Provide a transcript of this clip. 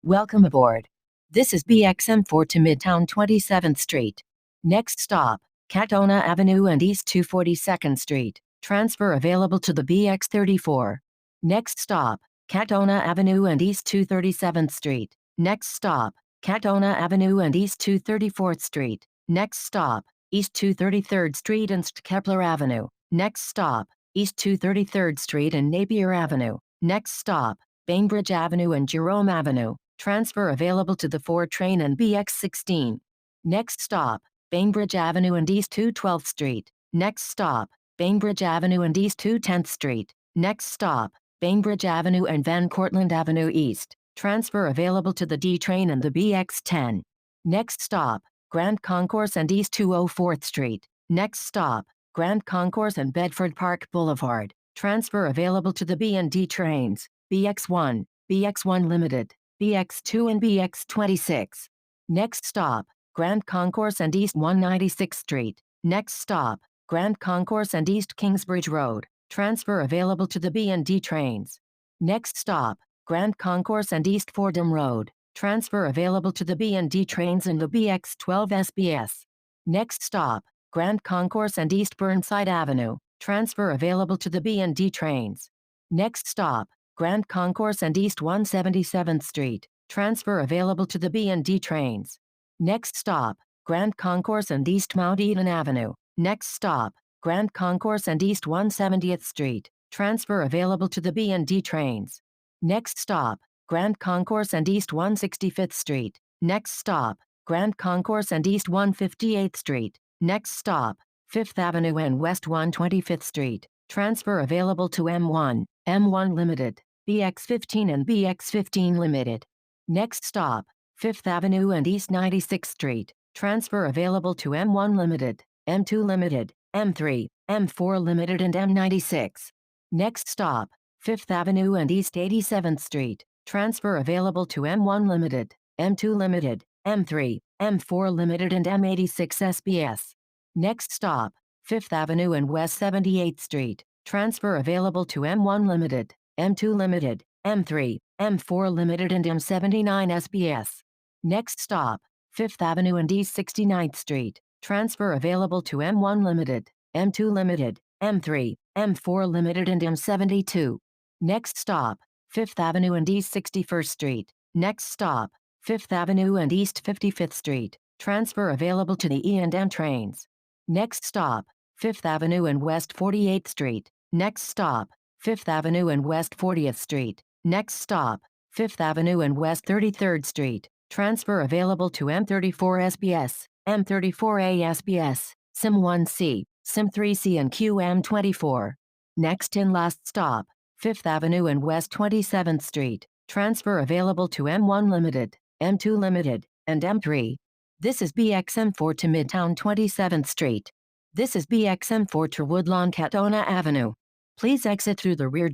Welcome aboard. This is BxM4 to Midtown 27th Street. Next stop, Katona Avenue and East 242nd Street. Transfer available to the BX34. Next stop, Katona Avenue and East 237th Street. Next stop, Katona Avenue and East 234th Street. Next stop, East 233rd Street and Kepler Avenue. Next stop, East 233rd Street and Napier Avenue. Next stop, Bainbridge Avenue and Jerome Avenue. Transfer available to the 4 train and BX16. Next stop, Bainbridge Avenue and East 212th Street. Next stop, Bainbridge Avenue and East 210th Street. Next stop, Bainbridge Avenue and Van Cortlandt Avenue East. Transfer available to the D train and the BX10. Next stop, Grand Concourse and East 204th Street. Next stop, Grand Concourse and Bedford Park Boulevard. Transfer available to the B and D trains, BX1, BX1 Limited, BX2 and BX26. Next stop, Grand Concourse and East 196th Street. Next stop, Grand Concourse and East Kingsbridge Road. Transfer available to the B and D trains. Next stop, Grand Concourse and East Fordham Road. Transfer available to the B and D trains and the BX12 SBS. Next stop, Grand Concourse and East Burnside Avenue. Transfer available to the B and D trains. Next stop, Grand Concourse and East 177th Street. Transfer available to the B and D trains. Next stop, Grand Concourse and East Mount Eden Avenue. Next stop, Grand Concourse and East 170th Street. Transfer available to the B and D trains. Next stop, Grand Concourse and East 165th Street. Next stop, Grand Concourse and East 158th Street. Next stop, 5th Avenue and West 125th Street. Transfer available to M1, M1 Limited, BX15 and BX15 Limited. Next stop, 5th Avenue and East 96th Street. Transfer available to M1 Limited, M2 Limited, M3, M4 Limited and M96. Next stop, 5th Avenue and East 87th Street. Transfer available to M1 Limited, M2 Limited, M3, M4 Limited and M86 SBS. Next stop, 5th Avenue and West 78th Street. Transfer available to M1 Limited, M2 Limited, M3, M4 Limited and M79 SBS. Next stop, 5th Avenue and East 69th Street. Transfer available to M1 Limited, M2 Limited, M3, M4 Limited and M72. Next stop, 5th Avenue and East 61st Street. Next stop, 5th Avenue and East 55th Street. Transfer available to the E&M trains. Next stop, 5th Avenue and West 48th Street. Next stop, 5th Avenue and West 40th Street. Next stop, 5th Avenue and West 33rd Street. Transfer available to M34 SBS, M34A SBS, SIM1C, SIM3C and QM24. Next and last stop, 5th Avenue and West 27th Street. Transfer available to M1 Limited, M2 Limited, and M3. This is BxM4 to Midtown 27th Street. This is BxM4 to Woodlawn Katona Avenue. Please exit through the rear